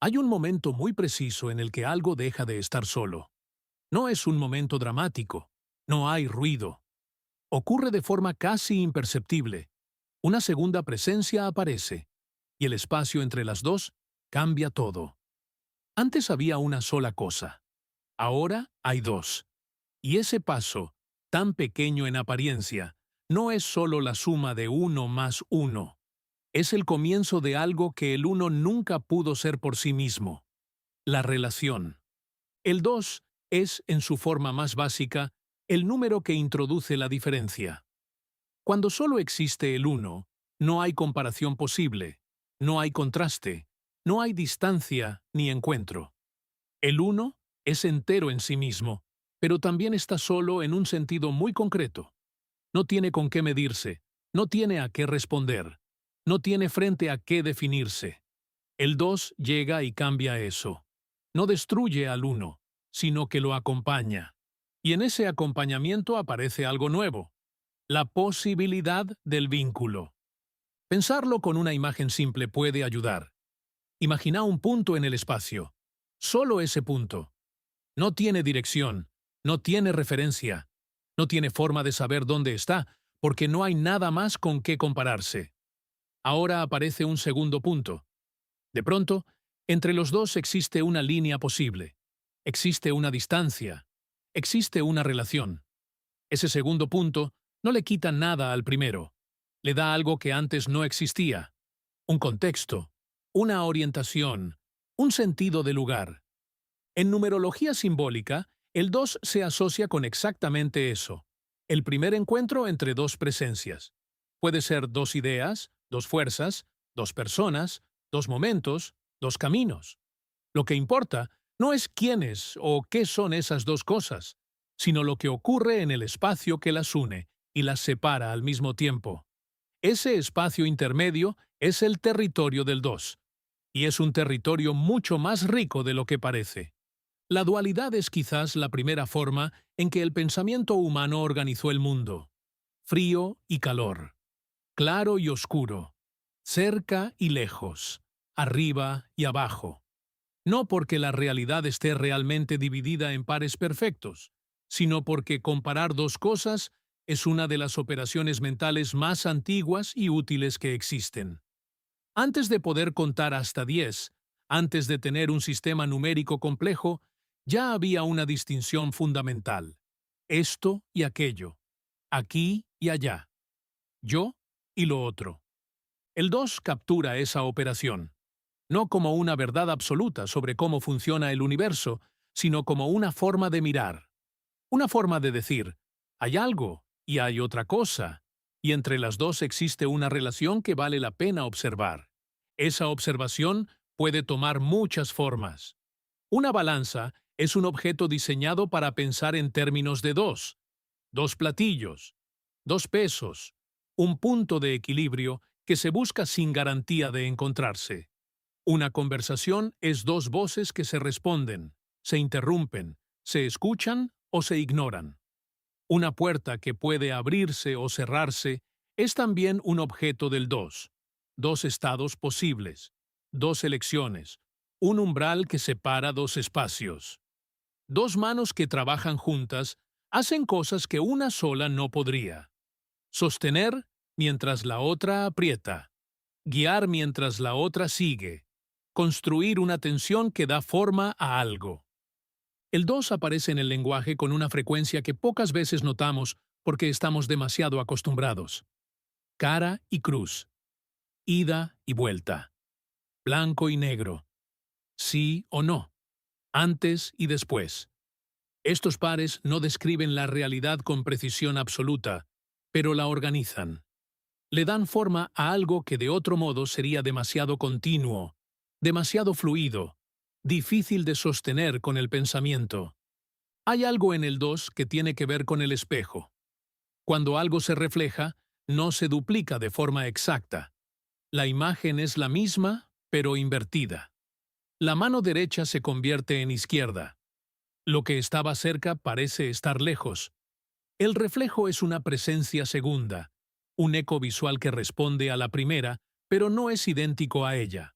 Hay un momento muy preciso en el que algo deja de estar solo. No es un momento dramático. No hay ruido. Ocurre de forma casi imperceptible. Una segunda presencia aparece, y el espacio entre las dos cambia todo. Antes había una sola cosa. Ahora hay dos. Y ese paso, tan pequeño en apariencia, no es solo la suma de uno más uno. Es el comienzo de algo que el uno nunca pudo ser por sí mismo. La relación. El 2 es, en su forma más básica, el número que introduce la diferencia. Cuando solo existe el uno, no hay comparación posible, no hay contraste, no hay distancia ni encuentro. El uno es entero en sí mismo, pero también está solo en un sentido muy concreto. No tiene con qué medirse, no tiene a qué responder, no tiene frente a qué definirse. El 2 llega y cambia eso. No destruye al uno, sino que lo acompaña. Y en ese acompañamiento aparece algo nuevo, la posibilidad del vínculo. Pensarlo con una imagen simple puede ayudar. Imagina un punto en el espacio. Solo ese punto. No tiene dirección, no tiene referencia, no tiene forma de saber dónde está, porque no hay nada más con qué compararse. Ahora aparece un segundo punto. De pronto, entre los dos existe una línea posible. Existe una distancia. Existe una relación. Ese segundo punto no le quita nada al primero. Le da algo que antes no existía. Un contexto, una orientación, un sentido de lugar. En numerología simbólica, el 2 se asocia con exactamente eso. El primer encuentro entre dos presencias. Puede ser dos ideas, dos fuerzas, dos personas, dos momentos, dos caminos. Lo que importa no es quiénes o qué son esas dos cosas, sino lo que ocurre en el espacio que las une y las separa al mismo tiempo. Ese espacio intermedio es el territorio del 2, y es un territorio mucho más rico de lo que parece. La dualidad es quizás la primera forma en que el pensamiento humano organizó el mundo. Frío y calor, claro y oscuro, cerca y lejos, arriba y abajo. No porque la realidad esté realmente dividida en pares perfectos, sino porque comparar dos cosas es una de las operaciones mentales más antiguas y útiles que existen. Antes de poder contar hasta 10, antes de tener un sistema numérico complejo, ya había una distinción fundamental. Esto y aquello. Aquí y allá. Yo y lo otro. El 2 captura esa operación, no como una verdad absoluta sobre cómo funciona el universo, sino como una forma de mirar. Una forma de decir, hay algo y hay otra cosa, y entre las dos existe una relación que vale la pena observar. Esa observación puede tomar muchas formas. Una balanza es un objeto diseñado para pensar en términos de dos platillos, dos pesos, un punto de equilibrio que se busca sin garantía de encontrarse. Una conversación es dos voces que se responden, se interrumpen, se escuchan o se ignoran. Una puerta que puede abrirse o cerrarse es también un objeto del dos estados posibles, dos elecciones, un umbral que separa dos espacios. Dos manos que trabajan juntas hacen cosas que una sola no podría. Sostener mientras la otra aprieta. Guiar mientras la otra sigue. Construir una tensión que da forma a algo. El 2 aparece en el lenguaje con una frecuencia que pocas veces notamos porque estamos demasiado acostumbrados. Cara y cruz. Ida y vuelta. Blanco y negro. Sí o no. Antes y después. Estos pares no describen la realidad con precisión absoluta, pero la organizan. Le dan forma a algo que de otro modo sería demasiado continuo, demasiado fluido, difícil de sostener con el pensamiento. Hay algo en el 2 que tiene que ver con el espejo. Cuando algo se refleja, no se duplica de forma exacta. La imagen es la misma, pero invertida. La mano derecha se convierte en izquierda. Lo que estaba cerca parece estar lejos. El reflejo es una presencia segunda, un eco visual que responde a la primera, pero no es idéntico a ella.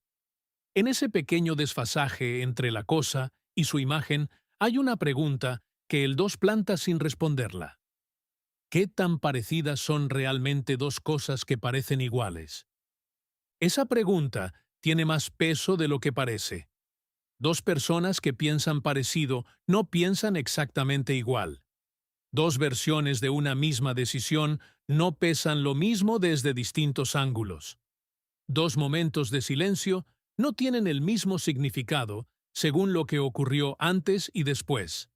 En ese pequeño desfasaje entre la cosa y su imagen hay una pregunta que el 2 planta sin responderla. ¿Qué tan parecidas son realmente dos cosas que parecen iguales? Esa pregunta tiene más peso de lo que parece. Dos personas que piensan parecido no piensan exactamente igual. Dos versiones de una misma decisión no pesan lo mismo desde distintos ángulos. Dos momentos de silencio no tienen el mismo significado según lo que ocurrió antes y después.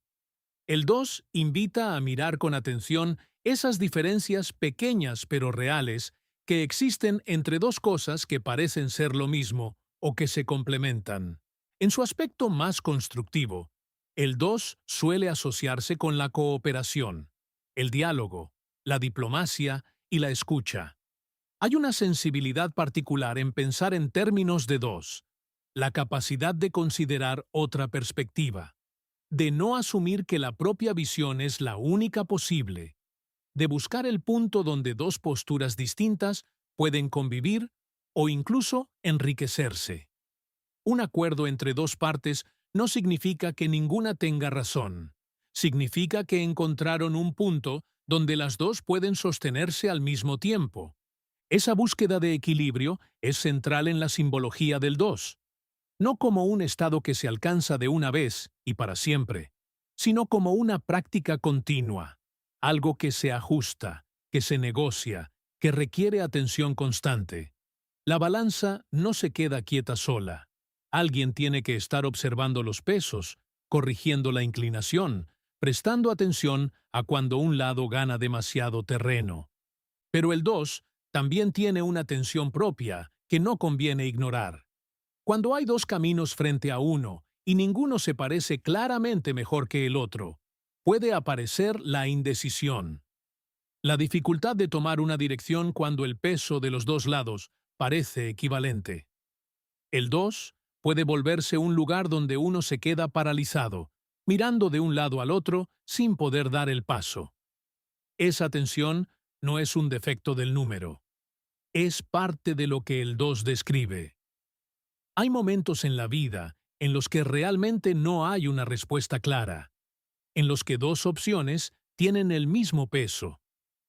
El 2 invita a mirar con atención esas diferencias pequeñas pero reales que existen entre dos cosas que parecen ser lo mismo o que se complementan. En su aspecto más constructivo, el 2 suele asociarse con la cooperación, el diálogo, la diplomacia y la escucha. Hay una sensibilidad particular en pensar en términos de dos, la capacidad de considerar otra perspectiva, de no asumir que la propia visión es la única posible, de buscar el punto donde dos posturas distintas pueden convivir o incluso enriquecerse. Un acuerdo entre dos partes no significa que ninguna tenga razón. Significa que encontraron un punto donde las dos pueden sostenerse al mismo tiempo. Esa búsqueda de equilibrio es central en la simbología del dos, no como un estado que se alcanza de una vez y para siempre, sino como una práctica continua, algo que se ajusta, que se negocia, que requiere atención constante. La balanza no se queda quieta sola. Alguien tiene que estar observando los pesos, corrigiendo la inclinación, prestando atención a cuando un lado gana demasiado terreno. Pero el 2 también tiene una tensión propia que no conviene ignorar. Cuando hay dos caminos frente a uno y ninguno se parece claramente mejor que el otro, puede aparecer la indecisión. La dificultad de tomar una dirección cuando el peso de los dos lados parece equivalente. El 2 puede volverse un lugar donde uno se queda paralizado, mirando de un lado al otro sin poder dar el paso. Esa tensión no es un defecto del número. Es parte de lo que el 2 describe. Hay momentos en la vida en los que realmente no hay una respuesta clara, en los que dos opciones tienen el mismo peso,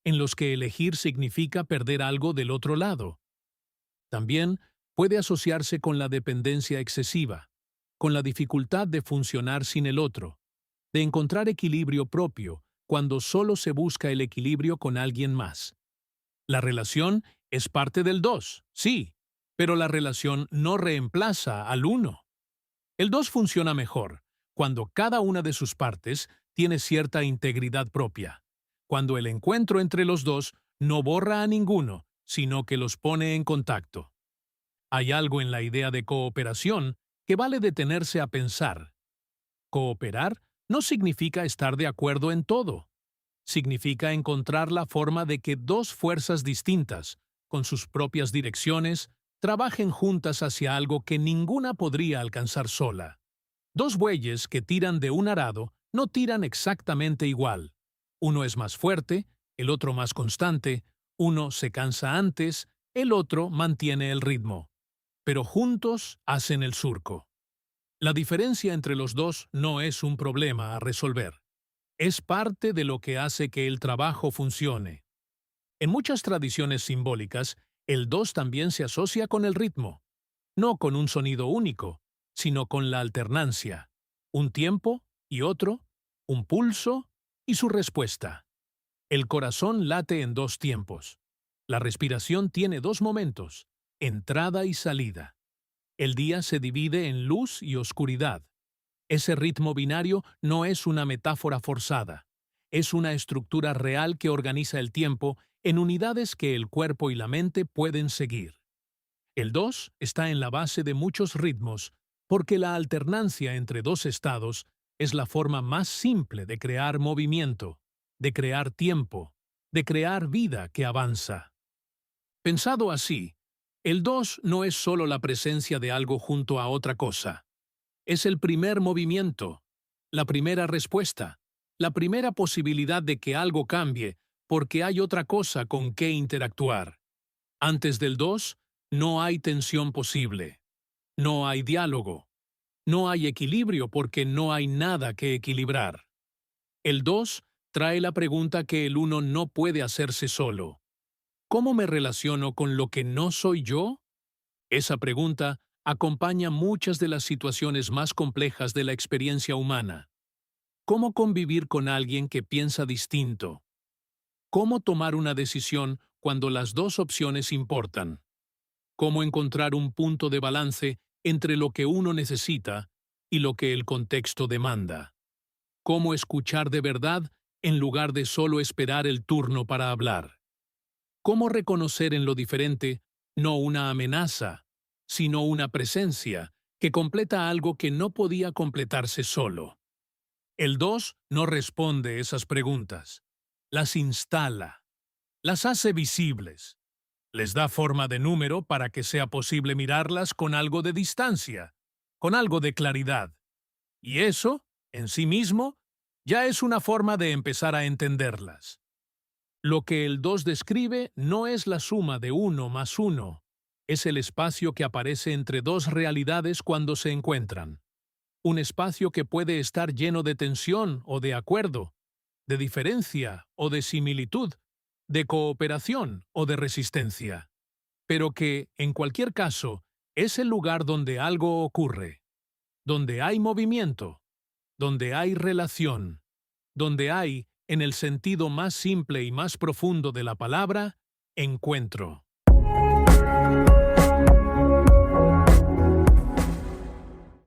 en los que elegir significa perder algo del otro lado. También puede asociarse con la dependencia excesiva, con la dificultad de funcionar sin el otro, de encontrar equilibrio propio cuando solo se busca el equilibrio con alguien más. La relación es parte del dos, sí, pero la relación no reemplaza al uno. El dos funciona mejor cuando cada una de sus partes tiene cierta integridad propia, cuando el encuentro entre los dos no borra a ninguno, sino que los pone en contacto. Hay algo en la idea de cooperación que vale detenerse a pensar. Cooperar no significa estar de acuerdo en todo. Significa encontrar la forma de que dos fuerzas distintas, con sus propias direcciones, trabajen juntas hacia algo que ninguna podría alcanzar sola. Dos bueyes que tiran de un arado no tiran exactamente igual. Uno es más fuerte, el otro más constante, uno se cansa antes, el otro mantiene el ritmo. Pero juntos hacen el surco. La diferencia entre los dos no es un problema a resolver. Es parte de lo que hace que el trabajo funcione. En muchas tradiciones simbólicas, el 2 también se asocia con el ritmo, no con un sonido único, sino con la alternancia, un tiempo y otro, un pulso y su respuesta. El corazón late en dos tiempos. La respiración tiene dos momentos, entrada y salida. El día se divide en luz y oscuridad. Ese ritmo binario no es una metáfora forzada. Es una estructura real que organiza el tiempo en unidades que el cuerpo y la mente pueden seguir. El 2 está en la base de muchos ritmos porque la alternancia entre dos estados es la forma más simple de crear movimiento, de crear tiempo, de crear vida que avanza. Pensado así, el 2 no es solo la presencia de algo junto a otra cosa. Es el primer movimiento, la primera respuesta, la primera posibilidad de que algo cambie porque hay otra cosa con que interactuar. Antes del 2, no hay tensión posible. no hay diálogo. No hay equilibrio porque no hay nada que equilibrar. El 2 trae la pregunta que el 1 no puede hacerse solo. ¿Cómo me relaciono con lo que no soy yo? Esa pregunta acompaña muchas de las situaciones más complejas de la experiencia humana. ¿Cómo convivir con alguien que piensa distinto? ¿Cómo tomar una decisión cuando las dos opciones importan? ¿Cómo encontrar un punto de balance entre lo que uno necesita y lo que el contexto demanda? ¿Cómo escuchar de verdad en lugar de solo esperar el turno para hablar? ¿Cómo reconocer en lo diferente no una amenaza, sino una presencia que completa algo que no podía completarse solo? El 2 no responde esas preguntas. Las instala, las hace visibles, les da forma de número para que sea posible mirarlas con algo de distancia, con algo de claridad. Y eso, en sí mismo, ya es una forma de empezar a entenderlas. Lo que el 2 describe no es la suma de 1 más 1, es el espacio que aparece entre dos realidades cuando se encuentran. Un espacio que puede estar lleno de tensión o de acuerdo, de diferencia o de similitud, de cooperación o de resistencia, pero que, en cualquier caso, es el lugar donde algo ocurre, donde hay movimiento, donde hay relación, donde hay, en el sentido más simple y más profundo de la palabra, encuentro.